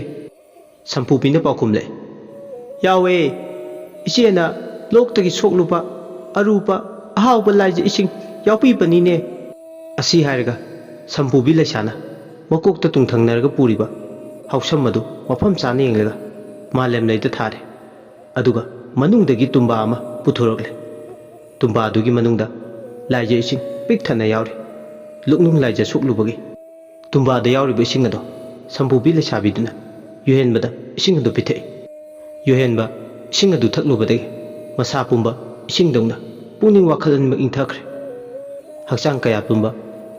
ꯁꯝꯄꯨꯕꯤꯅ ꯄꯥꯎꯈꯨꯝꯂꯛꯑꯦ꯫ ꯌꯥꯎꯋꯦ, ꯏꯆꯦꯅ ꯂꯣꯛꯇꯒꯤ ꯁꯣꯛꯂꯨꯕ ꯑꯔꯨꯕ ꯑꯍꯥꯎꯕ ꯂꯥꯏꯖ ꯏꯁꯤꯡ ꯌꯥꯎꯕꯤꯕꯅꯤꯅꯦ꯫ ꯑꯁꯤ ꯍꯥꯏꯔꯒ ꯁꯝꯄꯨꯕꯤ ꯂꯩꯁꯥꯅ ꯃꯀꯣꯛꯇ ꯇꯨꯡꯊꯪꯅꯔꯒ ꯄꯨꯔꯤꯕ ꯍꯥꯎꯁꯝ ꯑꯗꯨ ꯃꯐꯝ ꯆꯥꯅ ꯌꯦꯡꯂꯒ ꯃꯥꯂꯦꯝ ꯂꯩꯗ ꯊꯥꯔꯦ꯫ ꯑꯗꯨꯒ ꯃꯅꯨꯡꯗꯒꯤ ꯇꯨꯝꯕꯥ ꯑꯃ ꯄꯨꯊꯣꯔꯛꯂꯦ꯫ ꯇꯨꯝꯕꯥ ꯑꯗꯨꯒꯤ ꯃꯅꯨꯡꯗ ꯂꯥꯏꯖ ꯏꯁꯤꯡ ꯄꯤꯛ ꯊꯟꯅ ꯌꯥꯎꯔꯤ, ꯂꯨꯛꯅꯨꯡ ꯂꯥꯏꯖ ꯁꯣꯛꯂꯨꯕꯒꯤ꯫ ꯇꯨꯝꯕꯥꯗ ꯌꯥꯎꯔꯤꯕ ꯏꯁꯤꯡ ꯑꯗꯣ ꯁꯝꯄꯨꯕꯤ ꯂꯩꯁꯥꯕꯤꯗꯨꯅ ꯌꯨꯍꯦꯟꯕꯗ ꯏꯁꯤꯡ ꯑꯗꯨ ꯄꯤꯊꯛꯏ꯫ ꯌꯨꯍꯦꯟꯕ ꯏꯁꯤꯡ ꯑꯗꯨ ꯊꯛꯂꯨꯕꯗꯒꯤ ꯃꯁꯥ ꯄꯨꯝꯕ ꯏꯁꯤꯡꯗꯧꯅ ꯄꯨꯛꯅꯤꯡ ꯋꯥꯈꯜ ꯑꯅꯤꯃꯛ ꯏꯪꯊꯈ꯭ꯔꯦ꯫ ꯍꯛꯆꯥꯡ ꯀꯌꯥ ꯄꯨꯝꯕ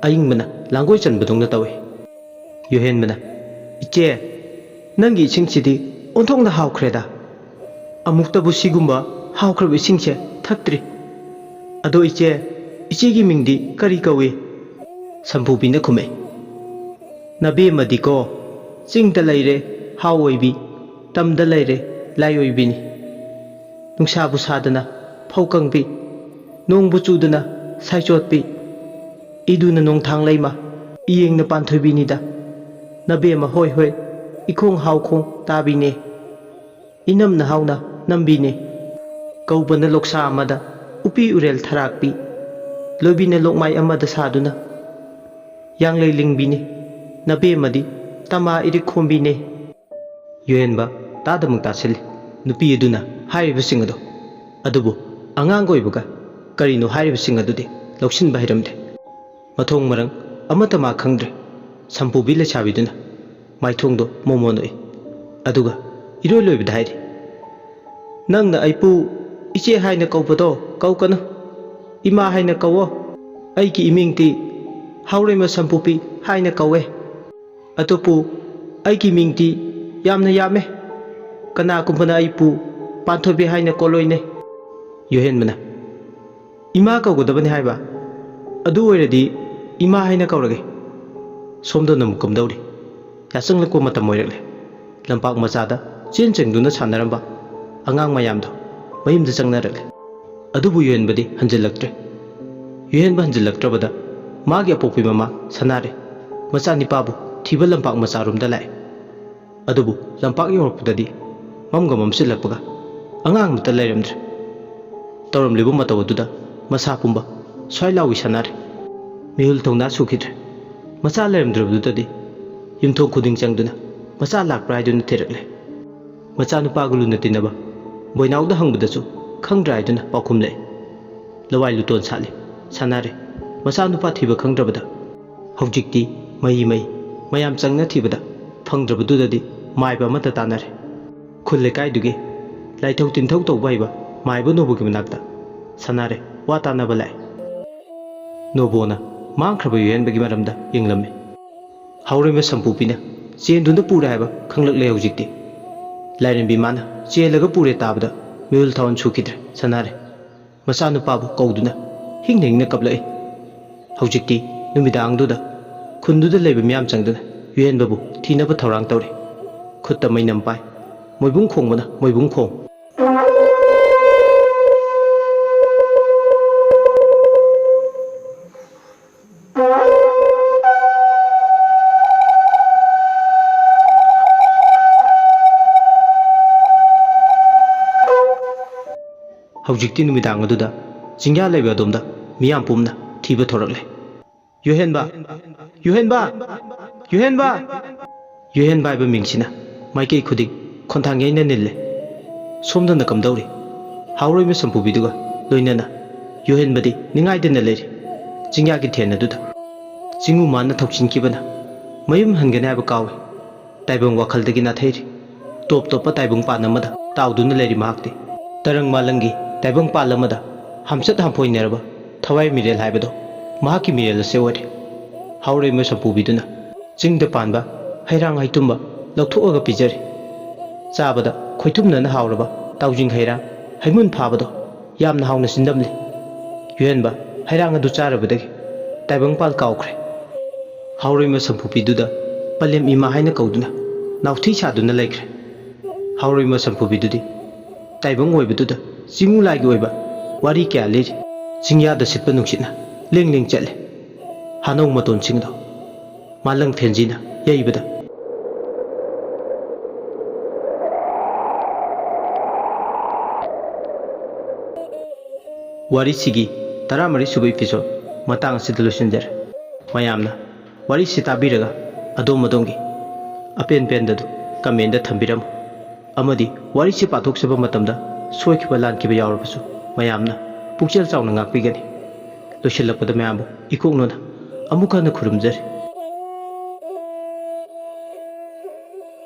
ꯑꯏꯪꯕꯅ ꯂꯥꯡꯒꯣꯏ ꯆꯟꯕꯗꯧꯅ ꯇꯧꯏ꯫ ꯌꯨꯍꯦꯟꯕꯅ ꯏꯆꯦ, ꯅꯪꯒꯤ ꯏꯁꯤꯡꯁꯤꯗꯤ ꯑꯣꯟꯊꯣꯛꯅ ꯍꯥꯎꯈ꯭ꯔꯦꯗ, ꯑꯃꯨꯛꯇꯕꯨ ꯁꯤꯒꯨꯝꯕ ꯍꯥꯎꯈ꯭ꯔꯕ ꯏꯁꯤꯡꯁꯦ ꯊꯛꯇ꯭ꯔꯤ꯫ ꯑꯗꯣ ꯏꯆꯦ, ꯏꯆꯦꯒꯤ ꯃꯤꯡꯗꯤ ꯀꯔꯤ ꯀꯧꯏ? ꯁꯝꯄꯨꯕꯤꯅ ꯈꯨꯝꯃꯛꯏ꯫ ꯅꯕꯦꯝꯃꯗꯤꯀꯣ ꯆꯤꯡꯗ ꯂꯩꯔꯦ ꯍꯥꯎ ꯑꯣꯏꯕꯤ, ꯇꯝꯗ ꯂꯩꯔꯦ ꯂꯥꯏ ꯑꯣꯏꯕꯤꯅꯤ꯫ ꯅꯨꯡꯁꯥꯕꯨ ꯁꯥꯗꯅ ꯐꯧ ꯀꯪꯕꯤ, ꯅꯣꯡꯕꯨ ꯆꯨꯗꯅ ꯁꯥꯏꯆꯣꯠꯄꯤ, ꯏꯗꯨꯅ ꯅꯣꯡꯊꯥꯡ ꯂꯩꯃ, ꯏꯌꯦꯡꯅ ꯄꯥꯟꯊꯣꯏꯕꯤꯅꯤꯗ꯫ ꯅꯕꯦꯝꯃ ꯍꯣꯏ ꯍꯣꯏ ꯏꯈꯣꯡ ꯍꯥꯎꯈꯣꯡ ꯇꯥꯕꯤꯅꯦ, ꯏꯅꯝꯅ ꯍꯥꯎꯅ ꯅꯝꯕꯤꯅꯦ꯫ ꯀꯧꯕꯅ ꯂꯣꯛꯁꯥ ꯑꯃꯗ ꯎꯄꯤ ꯎꯔꯦꯜ ꯊꯔꯥꯛꯄꯤ, ꯂꯣꯏꯕꯤꯅ ꯂꯣꯛꯃꯥꯏ ꯑꯃꯗ ꯁꯥꯗꯨꯅ ꯌꯥꯡꯂꯩ ꯂꯤꯡꯕꯤꯅꯤ꯫ ꯅꯕꯦꯝꯃꯗꯤ ꯇꯃꯥ ꯏꯔꯤꯛ ꯈꯣꯝꯕꯤꯅꯦ꯫ ꯌꯨꯍꯦꯟꯕ ꯇꯥꯗꯃꯛ ꯇꯥꯁꯤꯜꯂꯤ ꯅꯨꯄꯤ ꯑꯗꯨꯅ ꯍꯥꯏꯔꯤꯕꯁꯤꯡ ꯑꯗꯣ꯫ ꯑꯗꯨꯕꯨ ꯑꯉꯥꯡ ꯑꯣꯏꯕꯒ ꯀꯔꯤꯅꯣ ꯍꯥꯏꯔꯤꯕꯁꯤꯡ ꯑꯗꯨꯗꯤ ꯂꯧꯁꯤꯟꯕ ꯍꯩꯔꯝꯗꯦ꯫ ꯃꯊꯣꯡ ꯃꯔꯪ ꯑꯃꯠꯇ ꯃꯥ ꯈꯪꯗ꯭ꯔꯦ꯫ ꯁꯝꯄꯨꯕꯤ ꯂꯩꯁꯥꯕꯤꯗꯨꯅ ꯃꯥꯏꯊꯣꯡꯗꯣ ꯃꯣꯃꯣꯟ-ꯑꯣꯏ, ꯑꯗꯨꯒ ꯏꯔꯣꯏ ꯂꯣꯏꯕꯗ ꯍꯥꯏꯔꯤ, ꯅꯪꯅ ꯑꯩꯕꯨ ꯏꯆꯦ ꯍꯥꯏꯅ ꯀꯧꯕꯗꯣ ꯀꯧꯒꯅꯨ, ꯏꯃꯥ ꯍꯥꯏꯅ ꯀꯧꯋꯣ꯫ ꯑꯩꯒꯤ ꯏꯃꯤꯡꯗꯤ ꯍꯥꯎꯔꯩꯃ ꯁꯝꯄꯨꯕꯤ ꯍꯥꯏꯅ ꯀꯧꯋꯦ, ꯑꯗꯨꯕꯨ ꯑꯩꯒꯤ ꯃꯤꯡꯗꯤ ꯌꯥꯝꯅ ꯌꯥꯝꯃꯦ, ꯀꯅꯥꯒꯨꯝꯕꯅ ꯑꯩꯕꯨ ꯄꯥꯟꯊꯣꯏꯕꯤ ꯍꯥꯏꯅ ꯀꯣꯂꯣꯏꯅꯩ꯫ ꯌꯨꯍꯦꯟꯕꯅ ꯏꯃꯥ ꯀꯧꯒꯗꯕꯅꯤ ꯍꯥꯏꯕ? ꯑꯗꯨ ꯑꯣꯏꯔꯗꯤ ꯏꯃꯥ ꯍꯥꯏꯅ ꯀꯧꯔꯒꯦ꯫ ꯁꯣꯝꯗꯅ ꯑꯃꯨꯛ ꯀꯝꯗꯧꯔꯤ? ꯌꯥꯆꯪꯂꯛꯄ ꯃꯇꯝ ꯑꯣꯏꯔꯛꯂꯦ꯫ ꯂꯝꯄꯥꯛ ꯃꯆꯥꯗ ꯆꯦꯟ ꯆꯪꯗꯨꯅ ꯁꯥꯟꯅꯔꯝꯕ ꯑꯉꯥꯡ ꯃꯌꯥꯝꯗꯣ ꯃꯌꯨꯝꯗ ꯆꯪꯅꯔꯛꯂꯦ꯫ ꯑꯗꯨꯕꯨ ꯌꯨꯍꯦꯟꯕꯗꯤ ꯍꯟꯖꯤꯜꯂꯛꯇ꯭ꯔꯦ꯫ ꯌꯨꯍꯦꯟꯕ ꯍꯟꯖꯤꯜꯂꯛꯇ꯭ꯔꯕꯗ ꯃꯥꯒꯤ ꯑꯄꯣꯛꯄꯤ ꯃꯃꯥ ꯁꯅꯥꯔꯩ ꯃꯆꯥꯅꯤꯄꯥꯕꯨ ꯊꯤꯕ ꯂꯝꯄꯥꯛ ꯃꯆꯥꯔꯣꯝꯗ ꯂꯥꯛꯑꯦ꯫ ꯑꯗꯨꯕꯨ ꯂꯝꯄꯥꯛ ꯌꯧꯔꯛꯄꯗꯗꯤ ꯃꯝꯒ ꯃꯝꯁꯤꯜꯂꯛꯄꯒ ꯑꯉꯥꯡ ꯑꯃꯠꯇ ꯂꯩꯔꯝꯗ꯭ꯔꯦ꯫ ꯇꯧꯔꯝꯂꯤꯕ ꯃꯇꯧ ꯑꯗꯨꯗ ꯃꯁꯥ ꯄꯨꯝꯕ ꯁ꯭ꯋꯥꯏ ꯂꯥꯎꯏ ꯁꯅꯥꯔꯩ ꯃꯤꯍꯨꯜ ꯊꯧꯅꯥ ꯁꯨꯈꯤꯗ꯭ꯔꯦ꯫ ꯃꯆꯥ ꯂꯩꯔꯝꯗ꯭ꯔꯕꯗꯨꯗꯗꯤ ꯌꯨꯝꯊꯣꯡ ꯈꯨꯗꯤꯡ ꯆꯪꯗꯨꯅ ꯃꯆꯥ ꯂꯥꯛꯄ꯭ꯔꯥ ꯍꯥꯏꯗꯨꯅ ꯊꯤꯔꯛꯂꯦ꯫ ꯃꯆꯥꯅꯨꯄꯥꯒ ꯂꯨꯅ ꯇꯤꯟꯅꯕ ꯕꯣꯏꯅꯥꯎꯗ ꯍꯪꯕꯗꯁꯨ ꯈꯪꯗ꯭ꯔꯥ ꯍꯥꯏꯗꯨꯅ ꯄꯥꯎꯈꯨꯝꯂꯛꯑꯦ꯫ ꯂꯋꯥꯏ ꯂꯨꯇꯣꯟ ꯁꯥꯠꯂꯤ ꯁꯅꯥꯔꯩ ꯃꯆꯥꯅꯨꯄꯥ ꯊꯤꯕ ꯈꯪꯗ꯭ꯔꯕꯗ ꯍꯧꯖꯤꯛꯇꯤ ꯃꯍꯤ ꯃꯌꯥꯝ ꯆꯪꯅ ꯊꯤꯕꯗ ꯐꯪꯗ꯭ꯔꯕꯗꯨꯗꯗꯤ ꯃꯥꯏꯕ ꯑꯃꯠꯇ ꯇꯥꯟꯅꯔꯦ꯫ ꯈꯨꯜ ꯂꯩꯀꯥꯏꯗꯨꯒꯤ ꯂꯥꯏꯊꯧ ꯇꯤꯟꯊꯧ ꯇꯧꯕ ꯍꯩꯕ ꯃꯥꯏꯕ ꯅꯣꯕꯣꯒꯤ ꯃꯅꯥꯛꯇ ꯁꯅꯥꯔꯩ ꯋꯥ ꯇꯥꯟꯅꯕ ꯂꯥꯛꯑꯦ꯫ ꯅꯣꯕꯣꯅ ꯃꯥꯡꯈ꯭ꯔꯕ ꯌꯨꯍꯦꯟꯕꯒꯤ ꯃꯔꯝꯗ ꯌꯦꯡꯂꯝꯃꯤ꯫ ꯍꯥꯎꯔꯩꯃ ꯁꯝꯄꯨꯕꯤꯅ ꯆꯦꯟꯗꯨꯅ ꯄꯨꯔꯦ ꯍꯥꯏꯕ ꯈꯪꯂꯛꯂꯦ ꯍꯧꯖꯤꯛꯇꯤ꯫ ꯂꯥꯏꯔꯦꯝꯕꯤ ꯃꯥꯅ ꯆꯦꯜꯂꯒ ꯄꯨꯔꯦ ꯇꯥꯕꯗ ꯃꯤꯍꯨꯜ ꯊꯥꯎꯟ ꯁꯨꯈꯤꯗ꯭ꯔꯦ ꯁꯅꯥꯔꯩ ꯃꯆꯥꯅꯨꯄꯥꯕꯨ ꯀꯧꯗꯨꯅ ꯍꯤꯡꯅ ꯍꯤꯡꯅ ꯀꯞꯂꯛꯏ꯫ ꯍꯧꯖꯤꯛꯇꯤ ꯅꯨꯃꯤꯗꯥꯡꯗꯨꯗ ꯈꯨꯟꯗꯨꯗ ꯂꯩꯕ ꯃꯤꯌꯥꯝ ꯆꯪꯗꯨꯅ ꯌꯨꯍꯦꯟꯕꯕꯨ ꯊꯤꯅꯕ ꯊꯧꯔꯥꯡ ꯇꯧꯔꯤ꯫ ꯈꯨꯠꯇ ꯃꯩꯅꯝ ꯄꯥꯏ, ꯃꯣꯏꯕꯨꯡ ꯈꯣꯡꯕꯅ ꯃꯣꯏꯕꯨꯡ ꯈꯣꯡ ꯍꯧꯖꯤꯛꯇꯤ ꯅꯨꯃꯤꯗꯥꯡ ꯑꯗꯨꯗ ꯆꯤꯡꯌꯥ ꯂꯩꯕ ꯑꯗꯣꯝꯗ ꯃꯤꯌꯥꯝ ꯄꯨꯝꯅ ꯊꯤꯕ ꯊꯣꯔꯛꯂꯦ ꯌꯣꯍꯦꯟꯕ ꯌꯣꯍꯦꯟꯕ ꯌꯣꯍꯦꯟꯕ ꯌꯣꯍꯦꯟꯕ ꯍꯥꯏꯕ ꯃꯤꯡꯁꯤꯅ ꯃꯥꯏꯀꯩ ꯈꯨꯗꯤꯡ ꯈꯣꯟꯊꯥꯡ ꯌꯩꯅ ꯅꯤꯜꯂꯦ ꯁꯣꯝꯗꯅ ꯀꯝꯗꯧꯔꯤ ꯍꯥꯎꯔꯣꯏꯕ ꯁꯝꯄꯨꯕꯤꯗꯨꯒ ꯂꯣꯏꯅꯅ ꯌꯣꯍꯦꯟꯕꯗꯤ ꯅꯤꯡꯉꯥꯏꯗꯅ ꯂꯩꯔꯤ ꯆꯤꯡꯌꯥꯒꯤ ꯊꯦꯟ ꯑꯗꯨꯗ ꯆꯤꯡꯎ ꯃꯥꯅ ꯊꯧꯆꯤꯟꯈꯤꯕꯅ ꯃꯌꯨꯝ ꯍꯟꯒꯅꯤ ꯍꯥꯏꯕ ꯀꯥꯎꯏ ꯇꯥꯏꯕꯪ ꯋꯥꯈꯜꯗꯒꯤ ꯅꯥꯊꯩꯔꯤ ꯇꯣꯞ ꯇꯣꯞꯄ ꯇꯥꯏꯕꯪ ꯄꯥꯟ ꯑꯃꯗ ꯇꯥꯎꯗꯨꯅ ꯂꯩꯔꯤ ꯃꯍꯥꯛꯇꯤ ꯇꯔꯪ ꯃꯥꯂꯪꯒꯤ ꯇꯥꯏꯕꯪ ꯄꯥꯜ ꯑꯃꯗ ꯍꯝꯆꯠ ꯍꯝꯐꯣꯏꯅꯔꯕ ꯊꯋꯥꯏ ꯃꯤꯔꯦꯜ ꯍꯥꯏꯕꯗꯣ ꯃꯍꯥꯛꯀꯤ ꯃꯤꯔꯦꯜ ꯑꯁꯦ ꯑꯣꯏꯔꯦ ꯍꯥꯎꯔꯩꯃ ꯁꯝꯄꯨꯕꯤꯗꯨꯅ ꯆꯤꯡꯗ ꯄꯥꯟꯕ ꯍꯩꯔꯥꯡ ꯍꯩꯇꯨꯝꯕ ꯂꯧꯊꯣꯛꯑꯒ ꯄꯤꯖꯔꯤ ꯆꯥꯕꯗ ꯈꯣꯏꯊꯨꯝꯅꯅ ꯍꯥꯎꯔꯕ ꯇꯥꯎꯖꯤꯡ ꯍꯩꯔꯥꯡ ꯍꯩꯃꯨꯟ ꯐꯥꯕꯗꯣ ꯌꯥꯝꯅ ꯍꯥꯎꯅ ꯆꯤꯟꯗꯝꯂꯤ ꯌꯣꯍꯦꯟꯕ ꯍꯩꯔꯥꯡ ꯑꯗꯨ ꯆꯥꯔꯕꯗꯒꯤ ꯇꯥꯏꯕꯪꯄꯥꯜ ꯀꯥꯎꯈ꯭ꯔꯦ ꯍꯥꯎꯔꯩꯃ ꯁꯝꯄꯨꯕꯤꯗꯨꯗ ꯄꯂꯦꯝ ꯏꯃꯥ ꯍꯥꯏꯅ ꯀꯧꯗꯨꯅ ꯅꯥꯎꯊꯤ ꯁꯥꯗꯨꯅ ꯂꯩꯈ꯭ꯔꯦ ꯍꯥꯎꯔꯩꯃ ꯁꯝꯄꯨꯕꯤꯗꯨꯗꯤ ꯇꯥꯏꯕꯪ ꯑꯣꯏꯕꯗꯨꯗ ꯆꯤꯡꯎ ꯂꯥꯏꯒꯤ ꯑꯣꯏꯕ ꯋꯥꯔꯤ ꯀꯌꯥ ꯂꯤꯔꯤ ꯆꯤꯡꯌꯥꯗ ꯁꯤꯠꯄ ꯅꯨꯡꯁꯤꯠꯅ ꯂꯦꯡ ꯂꯦꯡ ꯆꯠꯂꯦ ꯍꯥꯅꯧ ꯃꯇꯣꯟꯁꯤꯡꯗꯣ ꯃꯥꯂꯪ ꯊꯦꯟꯖꯤꯅ ꯌꯩꯕꯗ ꯋꯥꯔꯤꯁꯤꯒꯤ 14ꯁꯨꯕ ꯏꯄꯤꯁꯣꯗ ꯃꯇꯥꯡ ꯑꯁꯤꯗ ꯂꯣꯏꯁꯤꯟꯖꯔꯦ ꯃꯌꯥꯝꯅ ꯋꯥꯔꯤꯁꯤ ꯇꯥꯕꯤꯔꯒ ꯑꯗꯣꯝꯒꯤ ꯑꯄꯦꯟ ꯄꯦꯟꯗꯗꯨ ꯀꯃꯦꯟꯗ ꯊꯝꯕꯤꯔꯝꯃꯨ ꯑꯃꯗꯤ ꯋꯥꯔꯤꯁꯤ ꯄꯥꯊꯣꯛꯆꯕ ꯃꯇꯝꯗ ꯁꯣꯏꯈꯤꯕ ꯂꯥꯟꯈꯤꯕ ꯌꯥꯎꯔꯕꯁꯨ ꯃꯌꯥꯝꯅ ꯄꯨꯛꯆꯦꯜ ꯆꯥꯎꯅ ꯉꯥꯛꯄꯤꯒꯅꯤ ꯂꯣꯏꯁꯤꯜꯂꯛꯄꯗ ꯃꯌꯥꯝꯕꯨ ꯏꯀꯣꯛꯅꯅ ꯑꯃꯨꯛ ꯍꯟꯅ ꯈꯨꯔꯨꯝꯖꯔꯤ